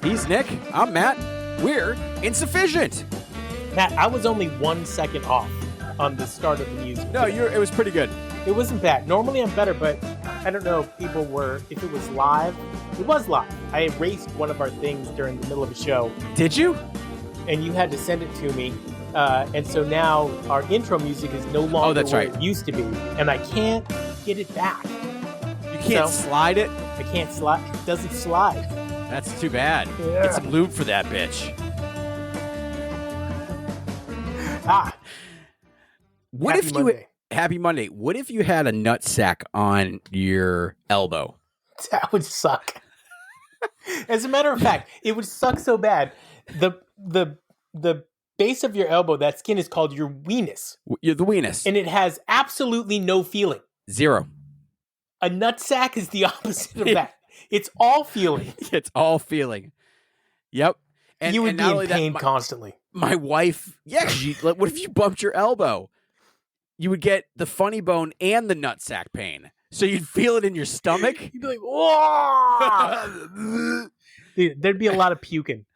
He's Nick. I'm Matt. We're Insuphishient. Matt, I was only 1 second off on the start of the music. No, it was pretty good. It wasn't bad. Normally I'm better, but I don't know if it was live. It was live. I erased one of our things during the middle of a show. Did you? And you had to send it to me. And so now our intro music is no longer it used to be. And I can't get it back. You can't slide it? I can't slide. It doesn't slide. That's too bad. Yeah. Get some lube for that bitch. Happy Monday. What if you had a nutsack on your elbow? That would suck. As a matter of fact, it would suck so bad. The base of your elbow, that skin is called your weenus. You're the weenus. And it has absolutely no feeling. Zero. A nutsack is the opposite of that. It's all feeling. It's all feeling. Yep. And you would be in pain constantly. My wife, what if you bumped your elbow? You would get the funny bone and the nutsack pain. So you'd feel it in your stomach. You'd be like, whoa! Dude, there'd be a lot of puking.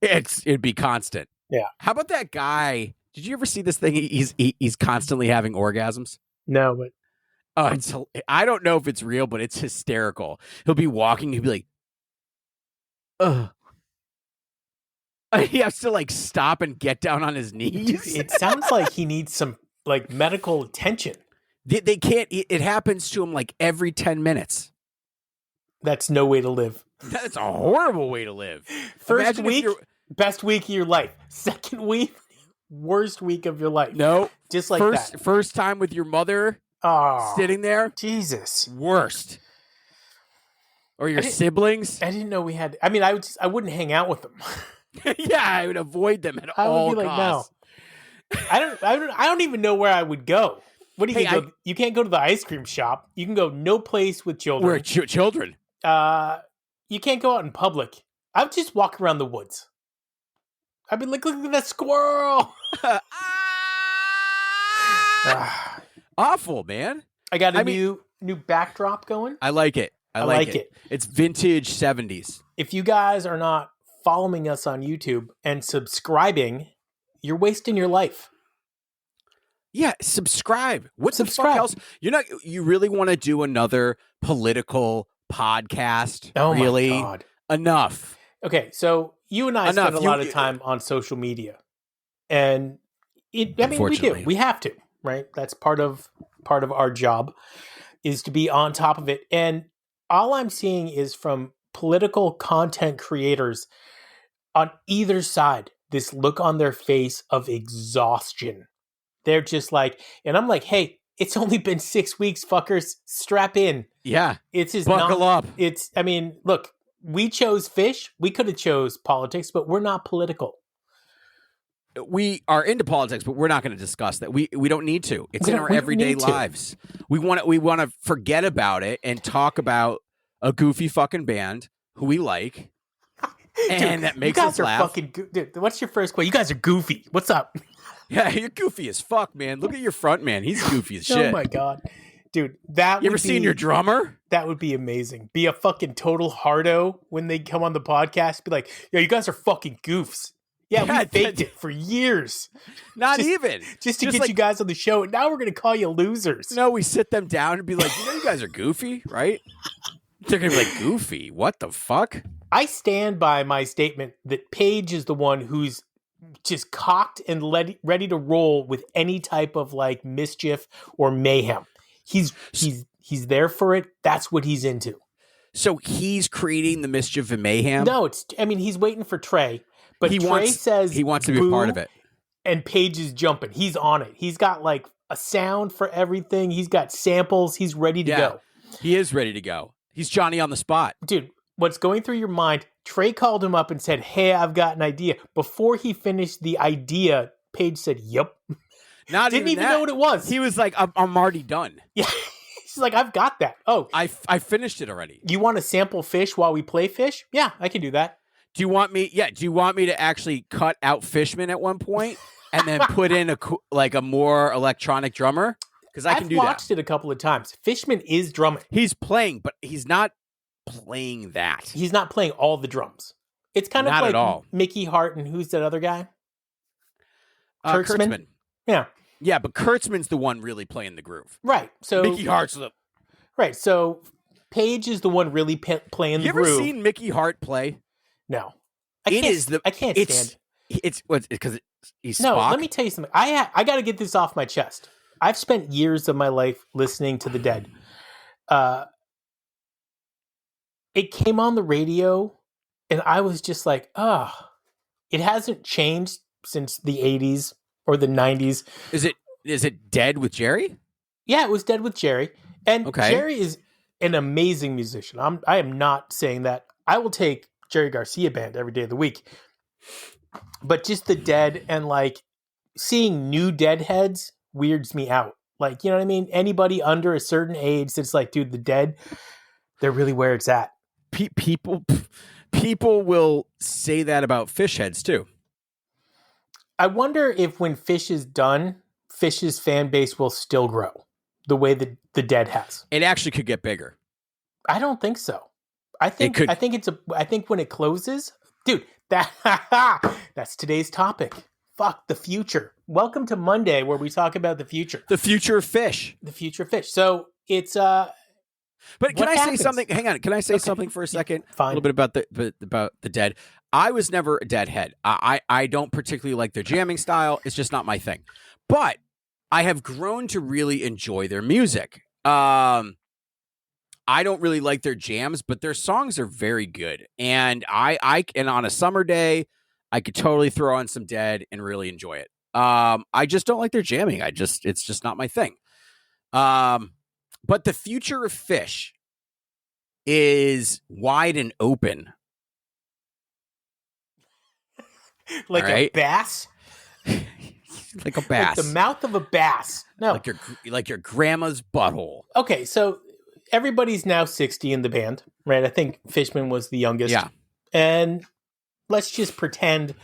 It'd be constant. Yeah. How about that guy? Did you ever see this thing? He's constantly having orgasms. No, but I don't know if it's real, but it's hysterical. He'll be walking. He'll be like, ugh. He has to stop and get down on his knees. It sounds like he needs some medical attention. They can't. It happens to him every 10 minutes. That's no way to live. That's a horrible way to live. First week, best week of your life. Second week, worst week of your life. No, just like that. First time with your mother sitting there. Jesus, worst. Or your siblings. I didn't know we had. I mean, I wouldn't hang out with them. Yeah, I would avoid them at all costs. No. I don't even know where I would go. What do you go? You can't go to the ice cream shop. You can go no place with children. Where children? You can't go out in public. I would just walk around the woods. I'd be like, look at that squirrel. Awful, man. I got a new backdrop going. I like it. I like it. It's vintage 70s. If you guys are not following us on YouTube and subscribing, you're wasting your life. Yeah, subscribe. What the fuck else? You really want to do another political podcast? Oh really? My God. Enough. Okay, so you and I spend a lot of time on social media. And we do. We have to, right? That's part of our job is to be on top of it. And all I'm seeing is from political content creators on either side, this look on their face of exhaustion. They're just and I'm like, hey, it's only been 6 weeks, fuckers. Strap in. Yeah. It's just buckle up. Look, we chose fish. We could have chose politics, but we're not political. We are into politics, but we're not going to discuss that. We don't need to. It's in our everyday lives. We want to forget about it and talk about a goofy fucking band who we like. And that makes us laugh. Dude, what's your first quote? You guys are goofy. What's up? Yeah, you're goofy as fuck, man. Look at your front man. He's goofy as shit. Oh my God. Dude, you ever seen your drummer? That would be amazing. Be a fucking total hardo when they come on the podcast. Be like, yo, you guys are fucking goofs. Yeah, we faked it for years. Just to get you guys on the show. And now we're going to call you losers. No, we sit them down and be like, you guys are goofy, right? They're going to be like, goofy? What the fuck? I stand by my statement that Paige is the one who's just cocked and ready to roll with any type of mischief or mayhem. He's there for it. That's what he's into. So he's creating the mischief and mayhem? No, he's waiting for Trey, but Trey says he wants to be a part of it. And Paige is jumping. He's on it. He's got a sound for everything. He's got samples. He's ready to go. He is ready to go. He's Johnny on the spot. Dude, what's going through your mind? Trey called him up and said, hey, I've got an idea. Before he finished the idea, Paige said, yep. Didn't even know what it was. He was like, I'm already done. Yeah. She's like, I've got that. Oh. I finished it already. You want to sample fish while we play fish? Yeah, I can do that. Do you want me to actually cut out Fishman at one point and then put in a more electronic drummer? Because I can do that. I've watched it a couple of times. Fishman is drumming. He's playing, but he's not playing that. He's not playing all the drums. It's kind of Not like at all. Mickey Hart and who's that other guy? Kurtzman. Yeah. Yeah, but Kurtzman's the one really playing the groove. Right. So Mickey Hart's the... Right. So Page is the one really playing the groove. You ever seen Mickey Hart play? No. I can't stand it. It's because he's Spock. No, let me tell you something. I got to get this off my chest. I've spent years of my life listening to the Dead. It came on the radio, and I was just like, it hasn't changed since the 80s or the 90s. Is it Dead with Jerry? Yeah, it was Dead with Jerry. And Jerry is an amazing musician. I am not saying that. I will take Jerry Garcia band every day of the week. But just the Dead and like seeing new Deadheads weirds me out. Like, you know what I mean? Anybody under a certain age that's like, dude, the Dead, they're really where it's at. People will say that about Fish heads too. I wonder if when Fish is done, Fish's fan base will still grow the way that the Dead has. It actually could get bigger. I don't think so. I think when it closes, dude, that's today's topic. Fuck the future. Welcome to Monday, where we talk about the future. The future of Fish. The future of Fish. So it's But can I say something? Hang on. Can I say something for a second? Fine. A little bit about the Dead. I was never a Deadhead. I don't particularly like their jamming style. It's just not my thing. But I have grown to really enjoy their music. I don't really like their jams, but their songs are very good. And and on a summer day, I could totally throw on some Dead and really enjoy it. I just don't like their jamming. It's just not my thing. But the future of Fish is wide and open. Like a bass? Like a bass. Like the mouth of a bass. No. Like your grandma's butthole. Okay, so everybody's now 60 in the band, right? I think Fishman was the youngest. Yeah. And let's just pretend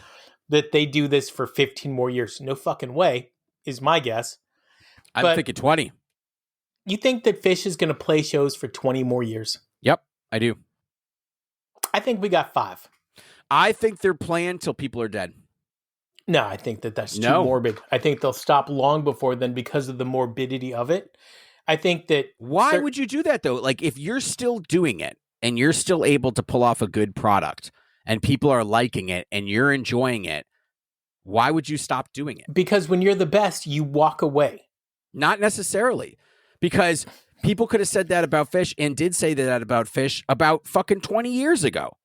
that they do this for 15 more years. No fucking way, is my guess. I'm thinking 20. You think that Fish is going to play shows for 20 more years? Yep, I do. I think we got 5. I think they're playing till people are dead. No, I think that's too morbid. I think they'll stop long before then because of the morbidity of it. I think that... Why would you do that, though? Like, if you're still doing it and you're still able to pull off a good product and people are liking it and you're enjoying it, why would you stop doing it? Because when you're the best, you walk away. Not necessarily. Because people could have said that about Fish and did say that about Fish about fucking 20 years ago,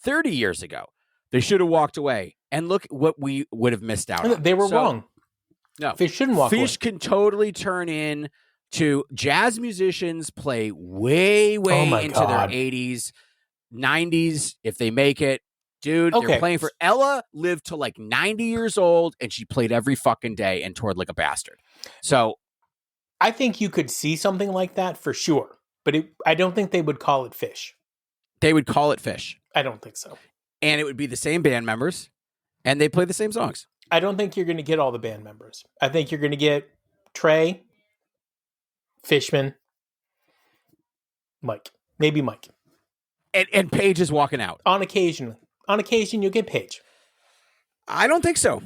30 years ago. They should have walked away. And look what we would have missed out on. They were wrong. No. Fish shouldn't walk away. Fish can totally turn in to jazz musicians play way into their 80s, 90s if they make it. Dude, they're playing for... Ella lived to like 90 years old and she played every fucking day and toured like a bastard. So... I think you could see something like that for sure, but I don't think they would call it Fish. They would call it Fish. I don't think so. And it would be the same band members, and they play the same songs. I don't think you're going to get all the band members. I think you're going to get Trey, Fishman, Mike. Maybe Mike. And Paige is walking out. On occasion, you'll get Paige. I don't think so.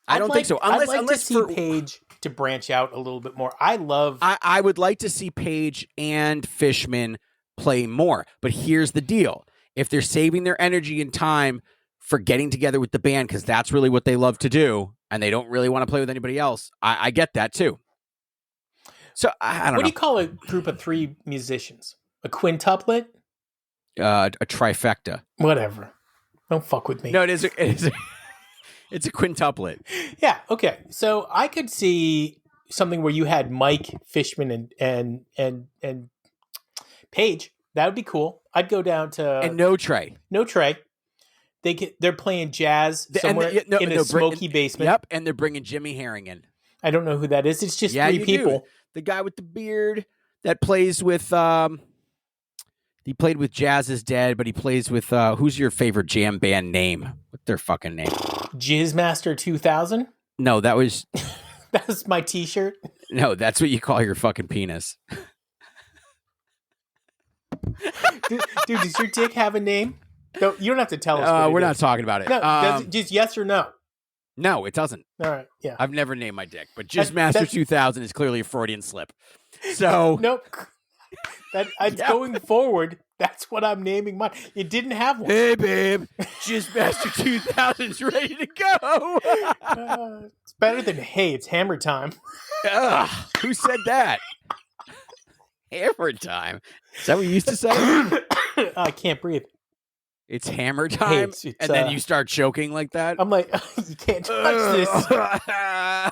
I don't think so. I'd like to see Paige to branch out a little bit more. I would like to see Paige and Fishman play more. But here's the deal. If they're saving their energy and time for getting together with the band, because that's really what they love to do, and they don't really want to play with anybody else, I get that too. So I don't know. What do you call a group of 3 musicians? A quintuplet? A trifecta. Whatever. Don't fuck with me. No, it's a quintuplet. Yeah. Okay. So I could see something where you had Mike, Fishman, and Paige. That would be cool. I'd go down to and no Trey. They're playing jazz somewhere in a smoky basement. Yep. And they're bringing Jimmy Herring in. I don't know who that is. It's just 3 people. Do. The guy with the beard that plays with. He played with Jazz is Dead, but he plays with who's your favorite jam band name? What's their fucking name? Jizzmaster 2000? No, that was my t-shirt. No, that's what you call your fucking penis. Dude, does your dick have a name? No, you don't have to tell us. We're not talking about it. No, just yes or no. No, it doesn't. All right, yeah. I've never named my dick, but Jizzmaster 2000 is clearly a Freudian slip. So nope. Going forward, that's what I'm naming mine. It didn't have one. Hey, babe, Jizzmaster 2000's ready to go. It's better than hey, it's hammer time. Who said that? Hammer time. Is that what you used to say? I can't breathe. It's hammer time, it's, and then you start choking like that. I'm like, you can't touch this. I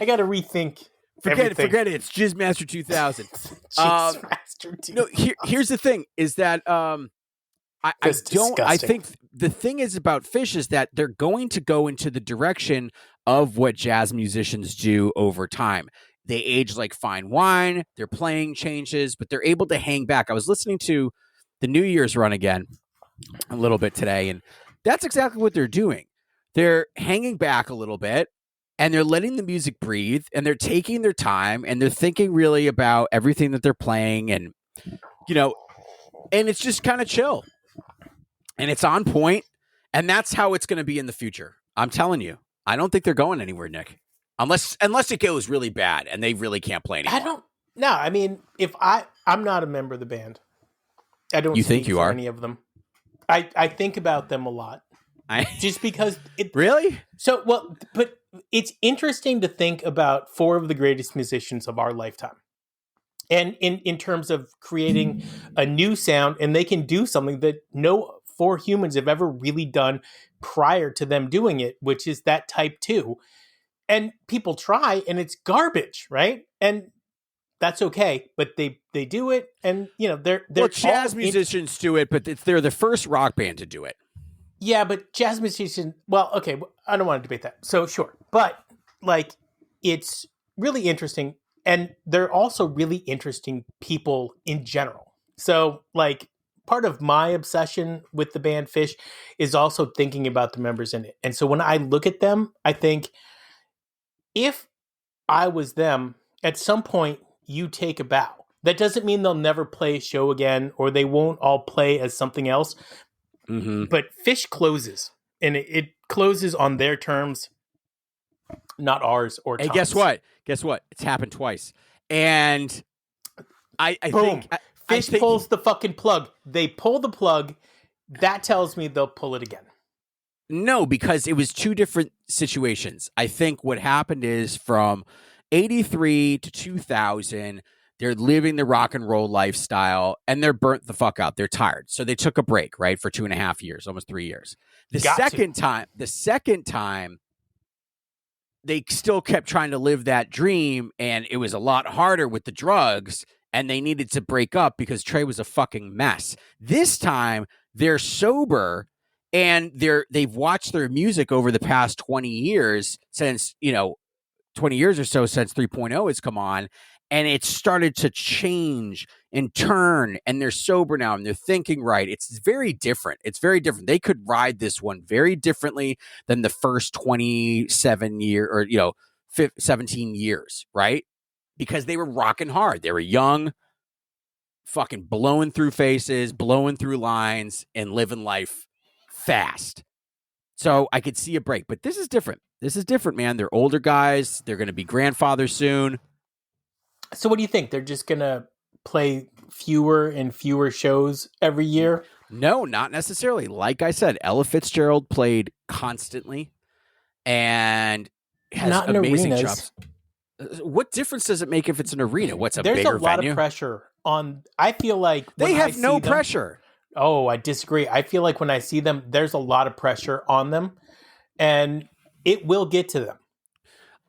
got to rethink. Forget it. It's Jizzmaster 2000. Jizzmaster 2000. No, here's the thing: is that I think the thing is about Phish is that they're going to go into the direction of what jazz musicians do over time. They age like fine wine. Their playing changes, but they're able to hang back. I was listening to the New Year's run again a little bit today, and that's exactly what they're doing. They're hanging back a little bit, and they're letting the music breathe, and they're taking their time, and they're thinking really about everything that they're playing, and and it's just kind of chill, and it's on point, and that's how it's going to be in the future. I'm telling you, I don't think they're going anywhere, Nick, unless it goes really bad and they really can't play anymore. I mean, if I'm not a member of the band. I don't. You think you are? Any of them? I think about them a lot. Just because really. So well, but it's interesting to think about four of the greatest musicians of our lifetime, and in terms of creating a new sound, and they can do something that no four humans have ever really done prior to them doing it, which is that type 2. And people try, and it's garbage, right? And that's okay, but they do it, and they're jazz musicians do it, but they're the first rock band to do it. Yeah, but jazz musicians. Well, okay, I don't want to debate that. So sure, but it's really interesting, and they're also really interesting people in general. So part of my obsession with the band Phish is also thinking about the members in it, and so when I look at them, I think if I was them, at some point. You take a bow. That doesn't mean they'll never play a show again, or they won't all play as something else. Mm-hmm. But Phish closes, and it closes on their terms, not ours or Tom's. Hey, guess what? It's happened twice. And I think Phish pulls the fucking plug. They pull the plug. That tells me they'll pull it again. No, because it was two different situations. I think what happened is from 83 to 2000, they're living the rock and roll lifestyle, and they're burnt the fuck out. They're tired. So they took a break, right, for 2.5 years, almost 3 years. The second time, they still kept trying to live that dream, and it was a lot harder with the drugs, and they needed to break up because Trey was a fucking mess. This time, they're sober, and they've watched their music over the past 20 years since, 20 years or so since 3.0 has come on, and it's started to change and turn, and they're sober now, and they're thinking right. It's very different. They could ride this one very differently than the first 27 year or 17 years, right? Because they were rocking hard. They were young, fucking blowing through faces, blowing through lines, and living life fast. So I could see a break, but this is different. Man. They're older guys. They're going to be grandfathers soon. So what do you think? They're just going to play fewer and fewer shows every year? No, not necessarily. Like I said, Ella Fitzgerald played constantly and has not in amazing arenas. chops. What difference does it make if it's an arena? What's a There's bigger a lot venue? Of pressure on. I feel like they have no pressure. Oh, I disagree. I feel like when I see them, there's a lot of pressure on them, and it will get to them.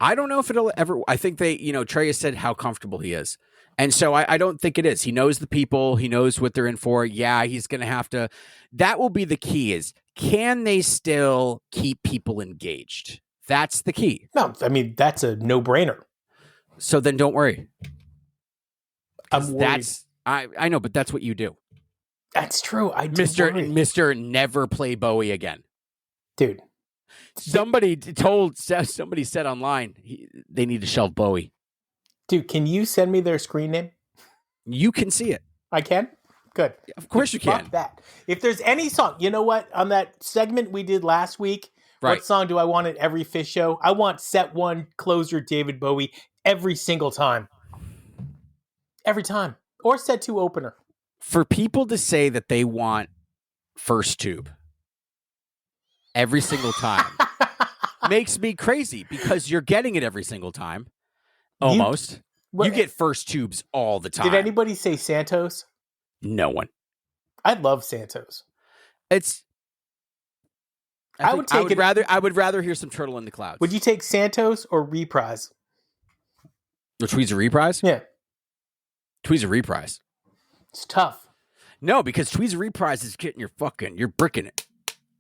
I don't know if it'll ever. I think Trey has said how comfortable he is. And so I don't think it is. He knows the people. He knows what they're in for. Yeah, he's going to have to. That will be the key is, can they still keep people engaged? That's the key. No, I mean, that's a no-brainer. So then don't worry. I'm worried. I know, but that's what you do. That's true. Mr. Never play Bowie again. Dude. Somebody said online they need to shelve Bowie. Dude, can you send me their screen name? You can see it. I can? Good. Of course you can. Fuck that. If there's any song, you know what? On that segment we did last week, what song do I want at every Fish show? I want set one closer David Bowie every single time. Every time. Or set two opener. For people to say that they want First Tube every single time makes me crazy because you're getting it every single time. Almost. You get First Tubes all the time. Did anybody say Santos? No one. I love Santos. I would rather hear some Turtle in the Clouds. Would you take Santos or Reprise? The Tweeds a Reprise? Yeah. Tweeds a Reprise. It's tough. No, because Tweeds a Reprise is getting you're bricking it.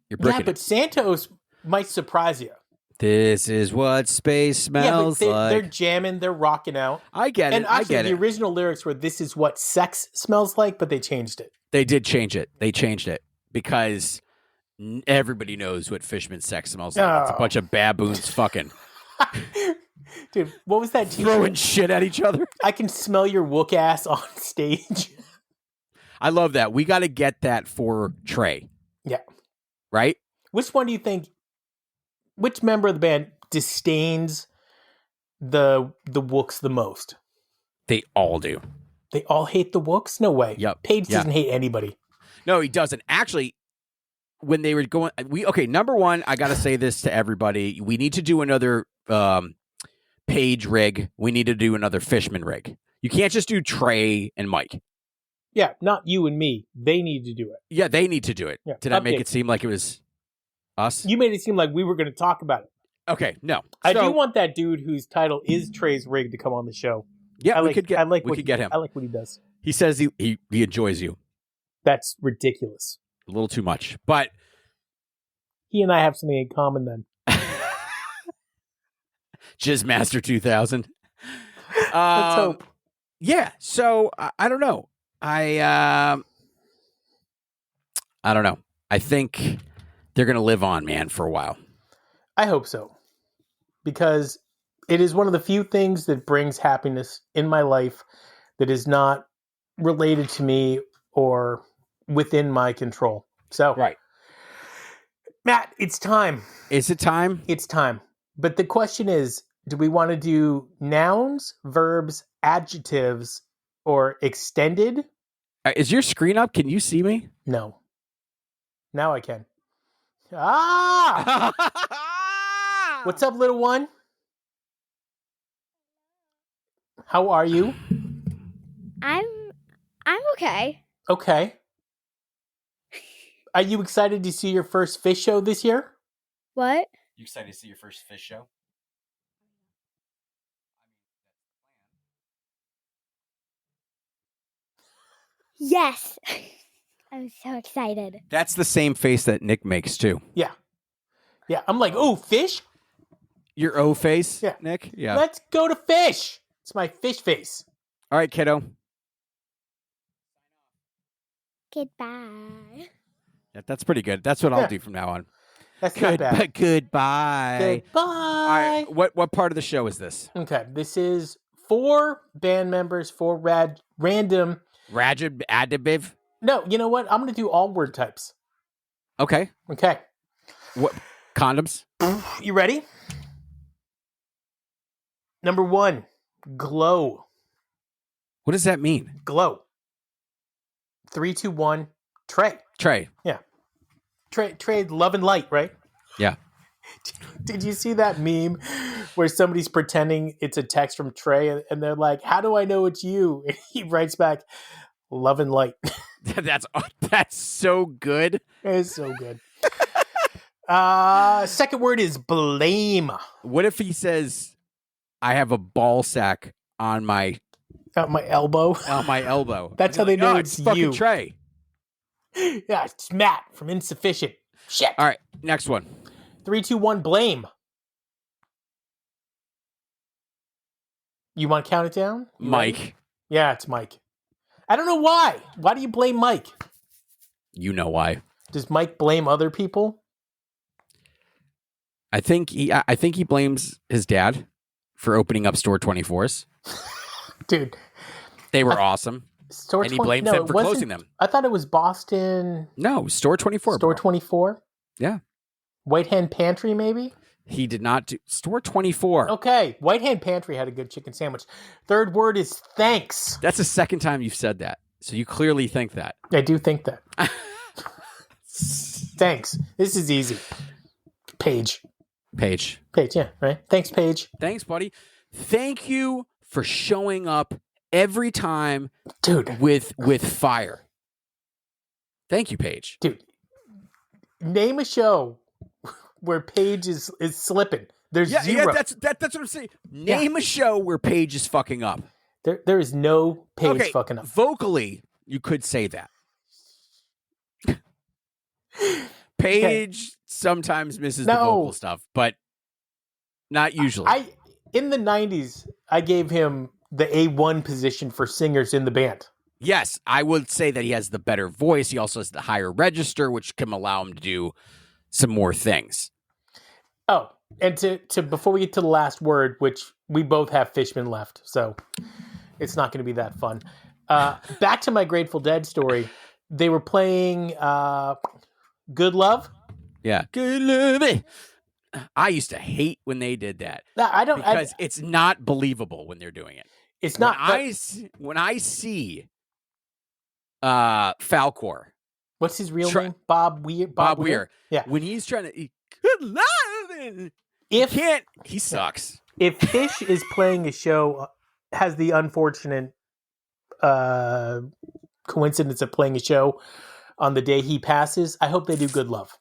You're bricking it. But Santos might surprise you. This is what space smells like. They're jamming, they're rocking out. I get it. And actually, the original lyrics were "This is what sex smells like," but they changed it. They did change it. They changed it because everybody knows what Fishman sex smells like. It's a bunch of baboons fucking. Dude, what was that? Throwing shit at each other. I can smell your wook ass on stage. I love that. We got to get that for Trey. Yeah. Right? Which one do you think? Which member of the band disdains the wooks the most? They all do. They all hate the wooks? No way. Yep. Page doesn't hate anybody. No, he doesn't. Actually, when they were going, number one, I got to say this to everybody. We need to do another Page rig. We need to do another Fishman rig. You can't just do Trey and Mike. Yeah, not you and me. They need to do it. Yeah, they need to do it. Yeah. Did I make it seem like it was us? You made it seem like we were going to talk about it. Okay, no. I do want that dude whose title is Trey's rig to come on the show. Yeah, we could get him. I like what he does. He says he enjoys you. That's ridiculous. A little too much, but he and I have something in common then. Jizzmaster 2000. Let's hope. Yeah, so I don't know. I don't know. I think they're going to live on, man, for a while. I hope so. Because it is one of the few things that brings happiness in my life that is not related to me or within my control. So, right. Matt, it's time. Is it time? It's time. But the question is, do we want to do nouns, verbs, adjectives, or extended? Is your screen up? Can you see me? No. Now I can. Ah! What's up, little one? How are you? I'm okay. Okay. Are you excited to see your first fish show this year? What? You excited to see your first fish show? Yes. I'm so excited. That's the same face that Nick makes too. Yeah. Yeah. I'm like, oh, fish? Your O face, yeah. Nick? Yeah. Let's go to fish. It's my fish face. All right, kiddo. Goodbye. Yeah, that's pretty good. That's what I'll do from now on. That's not bad. Goodbye. Goodbye. All right, what part of the show is this? Okay, this is 4 band members, 4 random... Adjective? No, you know what? I'm going to do all word types. Okay. Okay. What? Condoms? You ready? Number 1, glow. What does that mean? Glow. 3, 2, 1, Trey. Trey. Yeah. Trey, love and light, right? Yeah. Did you see that meme where somebody's pretending it's a text from Trey and they're like, how do I know it's you? And he writes back, love and light. That's so good. It's so good. Second word is blame. What if he says, I have a ball sack on my... At my elbow? On my elbow. That's how they know it's fucking you. Trey. Yeah, it's Matt from Insuphishient. Shit. All right, next one. 3, 2, 1, blame. You want to count it down? Mike. Ready? Yeah, it's Mike. I don't know why. Why do you blame Mike? You know why. Does Mike blame other people? I think he blames his dad for opening up Store 24s. Dude. They were awesome. And he blames them for closing them. I thought it was Boston. No, Store 24. Store 24? Yeah. White Hen Pantry, maybe? He did not do Store 24. Okay. White Hen Pantry had a good chicken sandwich. Third word is thanks. That's the second time you've said that. So you clearly think that. I do think that. Thanks. This is easy. Paige, yeah, right? Thanks, Paige. Thanks, buddy. Thank you for showing up every time, dude, with fire. Thank you, Paige. Dude, name a show where Paige is slipping. There's zero. Yeah, that's what I'm saying. Name a show where Paige is fucking up. There is no Paige fucking up. Vocally, you could say that. Paige sometimes misses the vocal stuff, but not usually. In the 90s, I gave him the A1 position for singers in the band. Yes, I would say that he has the better voice. He also has the higher register, which can allow him to do some more things. Oh, and to before we get to the last word, which we both have Fishman left, so it's not going to be that fun. Back to my Grateful Dead story. They were playing Good Love. Yeah. Good Love. I used to hate when they did that. No, I don't. Because it's not believable when they're doing it. It's not. When I see Falcor. What's his real name? Bob Weir. Bob Weir. Yeah. When he's trying to Good Love. He sucks. If Fish is playing a show, has the unfortunate coincidence of playing a show on the day he passes, I hope they do Good Love.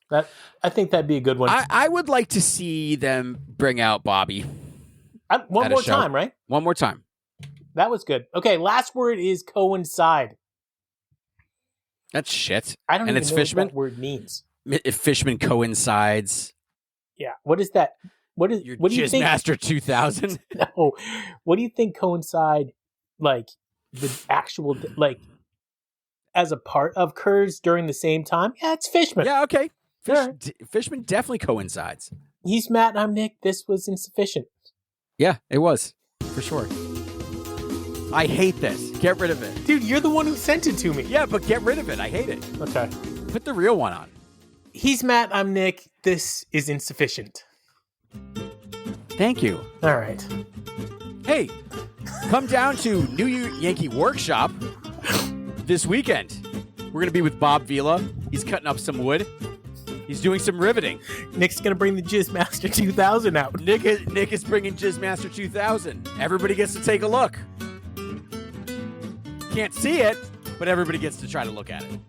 I think that'd be a good one. I would like to see them bring out Bobby. One more time, right? One more time. That was good. Okay, last word is coincide. That's shit. I don't and even it's know Fishman? what that word means. If Fishman coincides. Yeah. What is that? What do you think? Master 2000? No. What do you think coincide, like, the actual, like, as a part of Kurz during the same time? Yeah, it's Fishman. Yeah, okay. Fishman definitely coincides. He's Matt and I'm Nick. This was Insuphishient. Yeah, it was. For sure. I hate this. Get rid of it. Dude, you're the one who sent it to me. Yeah, but get rid of it. I hate it. Okay. Put the real one on. He's Matt. I'm Nick. This is Insuphishient. Thank you. All right. Hey, come down to New Yankee Workshop this weekend. We're going to be with Bob Vila. He's cutting up some wood. He's doing some riveting. Nick's going to bring the Jizzmaster 2000 out. Nick is bringing Jizzmaster 2000. Everybody gets to take a look. Can't see it, but everybody gets to try to look at it.